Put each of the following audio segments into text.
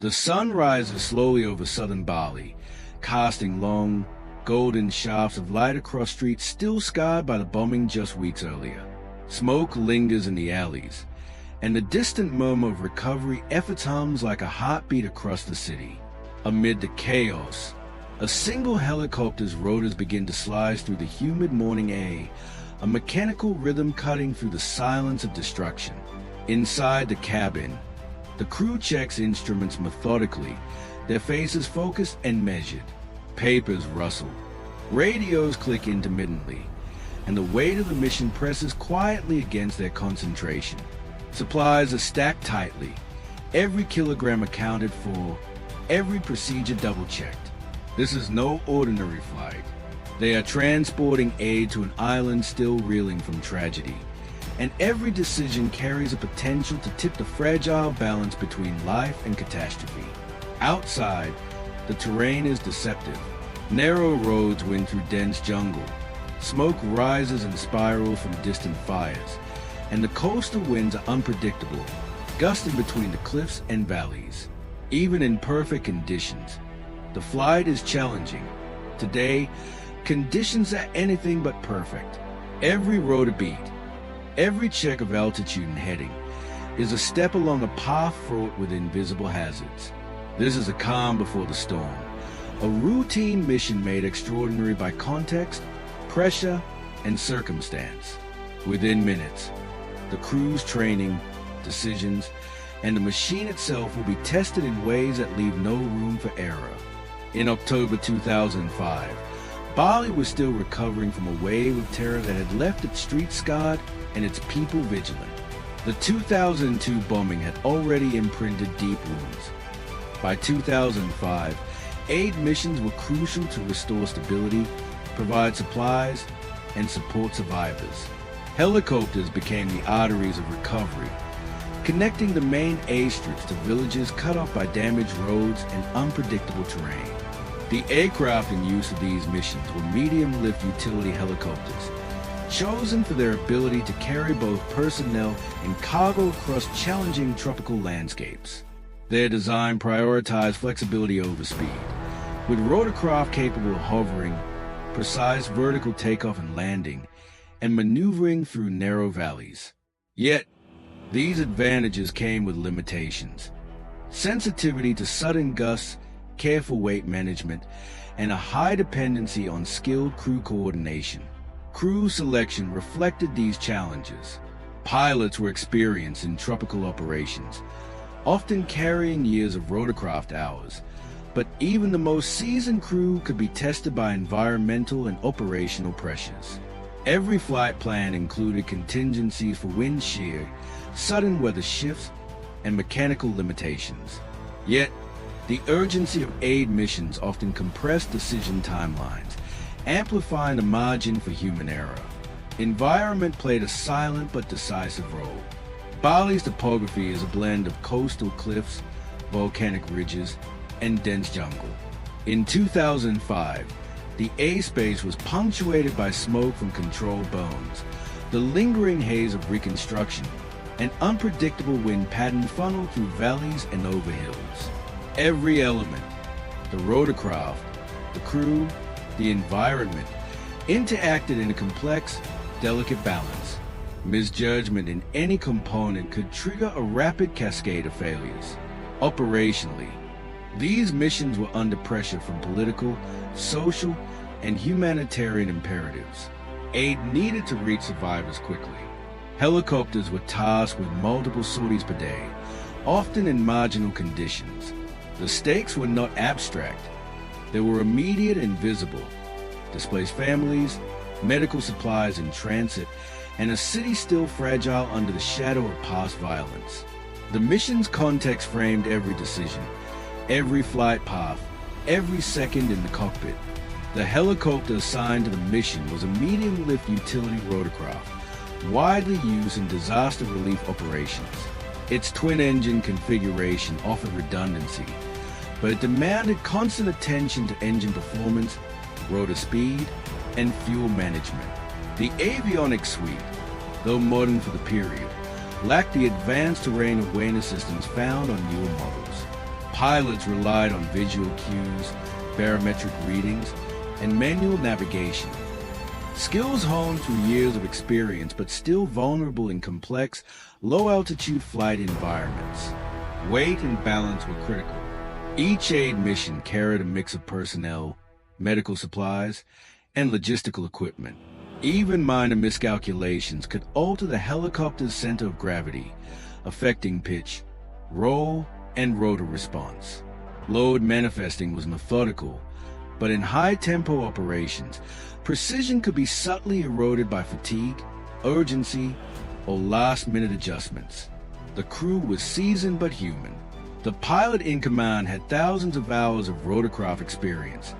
The sun rises slowly over southern Bali, casting long, golden shafts of light across streets still scarred by the bombing just weeks earlier. Smoke lingers in the alleys, and the distant murmur of recovery efforts hums like a heartbeat across the city. Amid the chaos, a single helicopter's rotors begin to slide through the humid morning air, a mechanical rhythm cutting through the silence of destruction. Inside the cabin, the crew checks instruments methodically, their faces focused and measured. Papers rustle, radios click intermittently, and the weight of the mission presses quietly against their concentration. Supplies are stacked tightly, every kilogram accounted for, every procedure double-checked. This is no ordinary flight. They are transporting aid to an island still reeling from tragedy, and every decision carries a potential to tip the fragile balance between life and catastrophe. Outside, the terrain is deceptive. Narrow roads wind through dense jungle. Smoke rises and spirals from distant fires, and the coastal winds are unpredictable, gusting between the cliffs and valleys. Even in perfect conditions, the flight is challenging. Today, conditions are anything but perfect. Every rotor beat, every check of altitude and heading, is a step along a path fraught with invisible hazards. This is a calm before the storm, a routine mission made extraordinary by context, pressure, and circumstance. Within minutes, the crew's training, decisions, and the machine itself will be tested in ways that leave no room for error. In October 2005, Bali was still recovering from a wave of terror that had left its streets scarred and its people vigilant. The 2002 bombing had already imprinted deep wounds. By 2005, aid missions were crucial to restore stability, provide supplies, and support survivors. Helicopters became the arteries of recovery, connecting the main airstrips to villages cut off by damaged roads and unpredictable terrain. The aircraft in use of these missions were medium-lift utility helicopters, chosen for their ability to carry both personnel and cargo across challenging tropical landscapes. Their design prioritized flexibility over speed, with rotorcraft capable of hovering, precise vertical takeoff and landing, and maneuvering through narrow valleys. Yet, these advantages came with limitations. Sensitivity to sudden gusts, careful weight management, and a high dependency on skilled crew coordination. Crew selection reflected these challenges. Pilots were experienced in tropical operations, often carrying years of rotorcraft hours, but even the most seasoned crew could be tested by environmental and operational pressures. Every flight plan included contingencies for wind shear, sudden weather shifts, and mechanical limitations. Yet, the urgency of aid missions often compressed decision timelines, amplifying the margin for human error. Environment played a silent but decisive role. Bali's topography is a blend of coastal cliffs, volcanic ridges, and dense jungle. In 2005, the airspace was punctuated by smoke from controlled bombs, the lingering haze of reconstruction, and unpredictable wind pattern funneled through valleys and over hills. Every element, the rotorcraft, the crew, the environment, interacted in a complex, delicate balance. Misjudgment in any component could trigger a rapid cascade of failures. Operationally, these missions were under pressure from political, social, and humanitarian imperatives. Aid needed to reach survivors quickly. Helicopters were tasked with multiple sorties per day, often in marginal conditions. The stakes were not abstract. They were immediate and visible. Displaced families, medical supplies in transit, and a city still fragile under the shadow of past violence. The mission's context framed every decision, every flight path, every second in the cockpit. The helicopter assigned to the mission was a medium-lift utility rotorcraft, widely used in disaster relief operations. Its twin-engine configuration offered redundancy, but it demanded constant attention to engine performance, rotor speed, and fuel management. The avionics suite, though modern for the period, lacked the advanced terrain awareness systems found on newer models. Pilots relied on visual cues, barometric readings, and manual navigation. Skills honed through years of experience, but still vulnerable in complex, low-altitude flight environments. Weight and balance were critical. Each aid mission carried a mix of personnel, medical supplies, and logistical equipment. Even minor miscalculations could alter the helicopter's center of gravity, affecting pitch, roll, and rotor response. Load manifesting was methodical, but in high-tempo operations, precision could be subtly eroded by fatigue, urgency, or last-minute adjustments. The crew was seasoned but human. The pilot in command had thousands of hours of rotorcraft experience,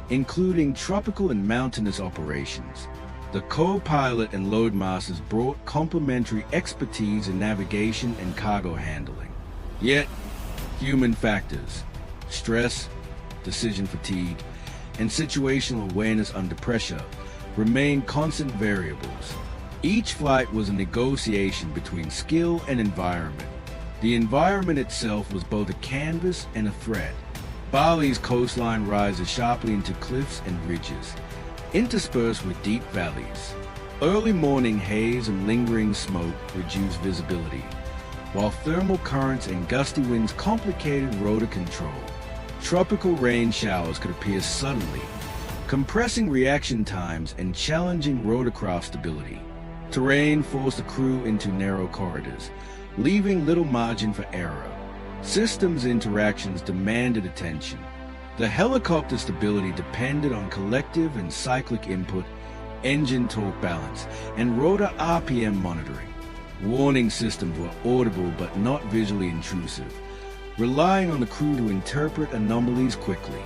including tropical and mountainous operations. The co-pilot and loadmasters brought complementary expertise in navigation and cargo handling. Yet, human factors, stress, decision fatigue, and situational awareness under pressure remain constant variables. Each flight was a negotiation between skill and environment. The environment itself was both a canvas and a threat. Bali's coastline rises sharply into cliffs and ridges, interspersed with deep valleys. Early morning haze and lingering smoke reduced visibility, while thermal currents and gusty winds complicated rotor control. Tropical rain showers could appear suddenly, compressing reaction times and challenging rotorcraft stability. Terrain forced the crew into narrow corridors, leaving little margin for error. Systems interactions demanded attention. The helicopter stability depended on collective and cyclic input, engine torque balance, and rotor RPM monitoring. Warning systems were audible but not visually intrusive, relying on the crew to interpret anomalies quickly.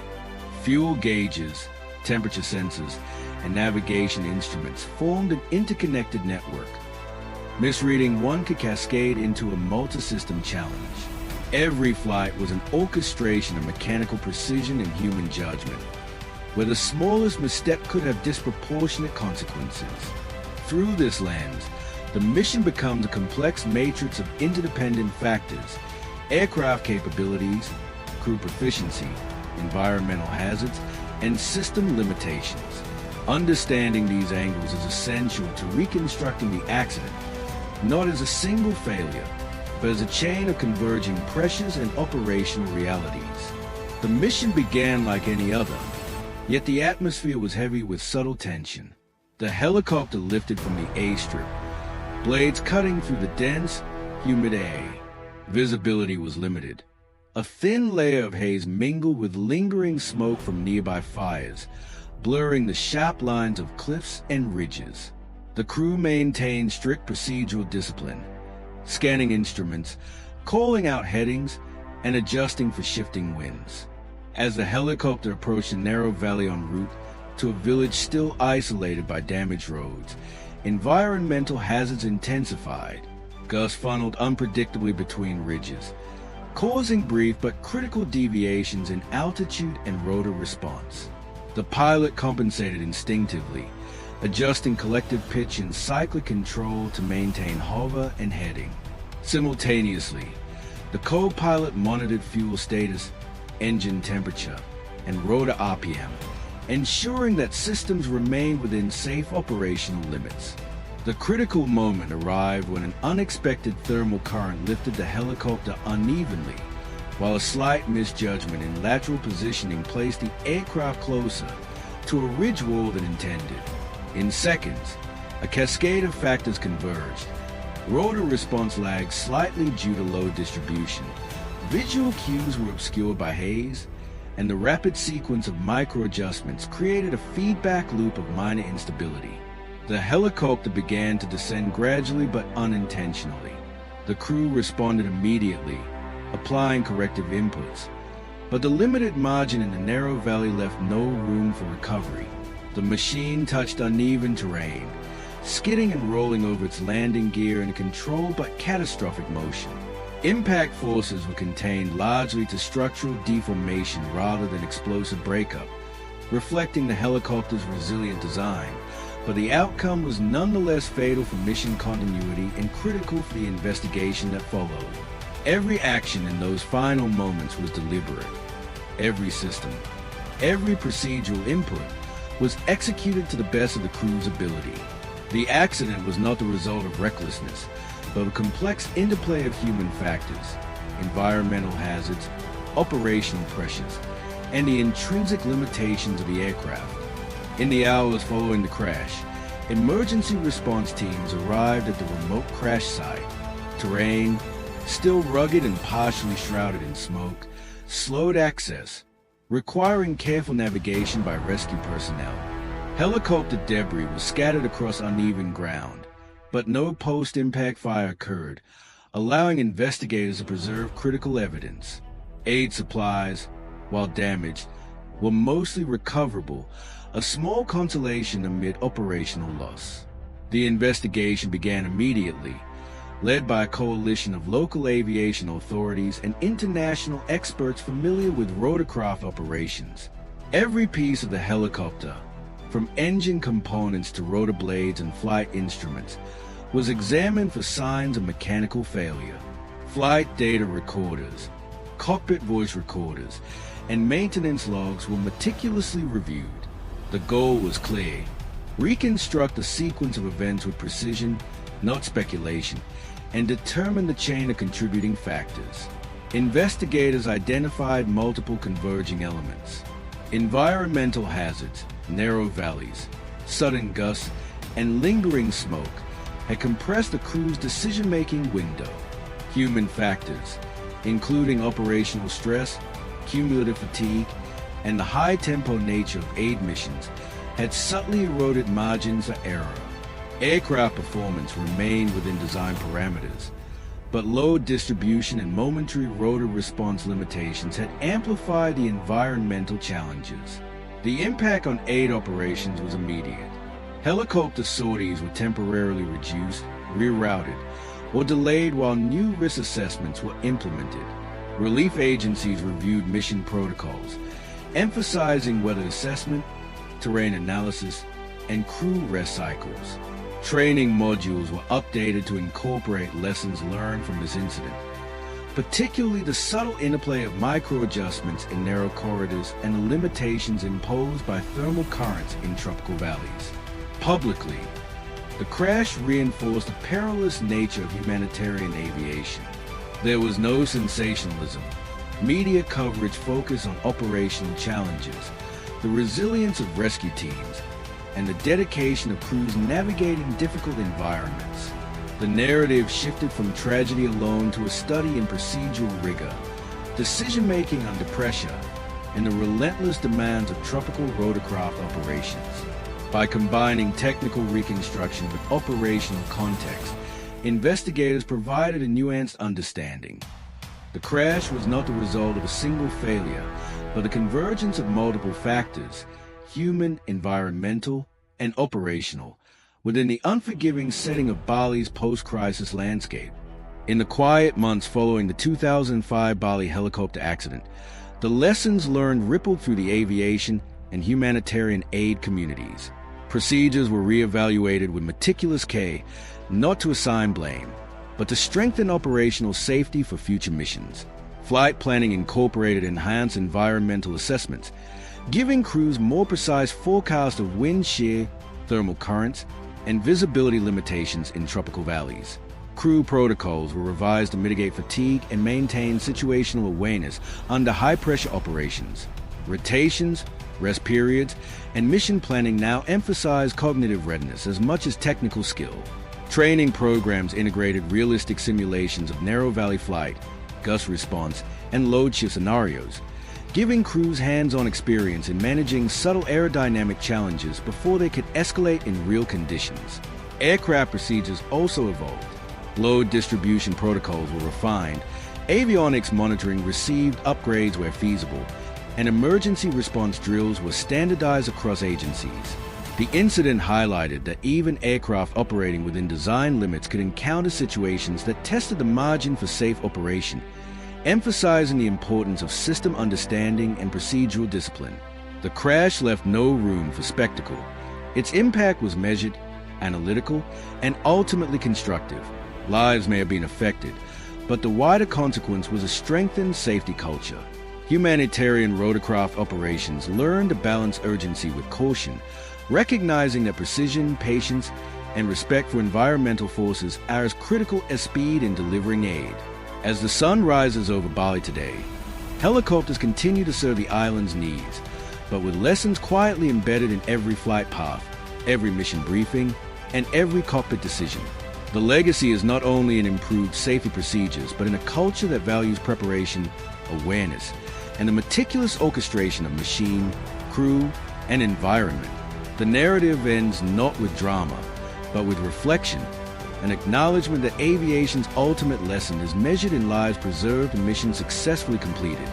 Fuel gauges, temperature sensors, and navigation instruments formed an interconnected network. Misreading one could cascade into a multi-system challenge. Every flight was an orchestration of mechanical precision and human judgment, where the smallest misstep could have disproportionate consequences. Through this lens, the mission becomes a complex matrix of interdependent factors: aircraft capabilities, crew proficiency, environmental hazards, and system limitations. Understanding these angles is essential to reconstructing the accident, not as a single failure, but as a chain of converging pressures and operational realities. The mission began like any other, yet the atmosphere was heavy with subtle tension. The helicopter lifted from the A-strip, blades cutting through the dense, humid air. Visibility was limited. A thin layer of haze mingled with lingering smoke from nearby fires, blurring the sharp lines of cliffs and ridges. The crew maintained strict procedural discipline, scanning instruments, calling out headings, and adjusting for shifting winds. As the helicopter approached a narrow valley en route to a village still isolated by damaged roads, environmental hazards intensified. Gusts funneled unpredictably between ridges, causing brief but critical deviations in altitude and rotor response. The pilot compensated instinctively, adjusting collective pitch and cyclic control to maintain hover and heading. Simultaneously, the co-pilot monitored fuel status, engine temperature, and rotor RPM, ensuring that systems remained within safe operational limits. The critical moment arrived when an unexpected thermal current lifted the helicopter unevenly, while a slight misjudgment in lateral positioning placed the aircraft closer to a ridge wall than intended. In seconds, a cascade of factors converged. Rotor response lagged slightly due to load distribution. Visual cues were obscured by haze, and the rapid sequence of micro-adjustments created a feedback loop of minor instability. The helicopter began to descend gradually but unintentionally. The crew responded immediately, applying corrective inputs, but the limited margin in the narrow valley left no room for recovery. The machine touched uneven terrain, skidding and rolling over its landing gear in a controlled but catastrophic motion. Impact forces were contained largely to structural deformation rather than explosive breakup, reflecting the helicopter's resilient design, but the outcome was nonetheless fatal for mission continuity and critical for the investigation that followed. Every action in those final moments was deliberate. Every system, every procedural input was executed to the best of the crew's ability. The accident was not the result of recklessness, but a complex interplay of human factors, environmental hazards, operational pressures, and the intrinsic limitations of the aircraft. In the hours following the crash, emergency response teams arrived at the remote crash site. Terrain, still rugged and partially shrouded in smoke, slowed access, requiring careful navigation by rescue personnel. Helicopter debris was scattered across uneven ground, but no post-impact fire occurred, allowing investigators to preserve critical evidence. Aid supplies, while damaged, were mostly recoverable, a small consolation amid operational loss. The investigation began immediately, led by a coalition of local aviation authorities and international experts familiar with rotorcraft operations. Every piece of the helicopter, from engine components to rotor blades and flight instruments, was examined for signs of mechanical failure. Flight data recorders, cockpit voice recorders, and maintenance logs were meticulously reviewed. The goal was clear: reconstruct the sequence of events with precision, not speculation, and determine the chain of contributing factors. Investigators identified multiple converging elements: environmental hazards, narrow valleys, sudden gusts, and lingering smoke had compressed the crew's decision-making window. Human factors, including operational stress, cumulative fatigue, and the high-tempo nature of aid missions, had subtly eroded margins of error. Aircraft performance remained within design parameters, but load distribution and momentary rotor response limitations had amplified the environmental challenges. The impact on aid operations was immediate. Helicopter sorties were temporarily reduced, rerouted, or delayed while new risk assessments were implemented. Relief agencies reviewed mission protocols, emphasizing weather assessment, terrain analysis, and crew rest cycles. Training modules were updated to incorporate lessons learned from this incident, particularly the subtle interplay of micro-adjustments in narrow corridors and the limitations imposed by thermal currents in tropical valleys. Publicly, the crash reinforced the perilous nature of humanitarian aviation. There was no sensationalism. Media coverage focused on operational challenges, the resilience of rescue teams, and the dedication of crews navigating difficult environments. The narrative shifted from tragedy alone to a study in procedural rigor, decision-making under pressure, and the relentless demands of tropical rotorcraft operations. By combining technical reconstruction with operational context, investigators provided a nuanced understanding. The crash was not the result of a single failure, but the convergence of multiple factors: human, environmental, and operational, within the unforgiving setting of Bali's post-crisis landscape. In the quiet months following the 2005 Bali helicopter accident, the lessons learned rippled through the aviation and humanitarian aid communities. Procedures were re-evaluated with meticulous care, not to assign blame, but to strengthen operational safety for future missions. Flight planning incorporated enhanced environmental assessments, giving crews more precise forecasts of wind shear, thermal currents, and visibility limitations in tropical valleys. Crew protocols were revised to mitigate fatigue and maintain situational awareness under high-pressure operations. Rotations, rest periods, and mission planning now emphasize cognitive readiness as much as technical skill. Training programs integrated realistic simulations of narrow valley flight, gust response, and load shift scenarios, giving crews hands-on experience in managing subtle aerodynamic challenges before they could escalate in real conditions. Aircraft procedures also evolved. Load distribution protocols were refined, avionics monitoring received upgrades where feasible, and emergency response drills were standardized across agencies. The incident highlighted that even aircraft operating within design limits could encounter situations that tested the margin for safe operation, emphasizing the importance of system understanding and procedural discipline. The crash left no room for spectacle. Its impact was measured, analytical, and ultimately constructive. Lives may have been affected, But the wider consequence was a strengthened safety culture. Humanitarian rotorcraft operations learned to balance urgency with caution, recognizing that precision, patience, and respect for environmental forces are as critical as speed in delivering aid. As the sun rises over Bali today, helicopters continue to serve the island's needs, but with lessons quietly embedded in every flight path, every mission briefing, and every cockpit decision. The legacy is not only in improved safety procedures, but in a culture that values preparation, awareness, and the meticulous orchestration of machine, crew, and environment. The narrative ends not with drama, but with reflection, an acknowledgement that aviation's ultimate lesson is measured in lives preserved and missions successfully completed.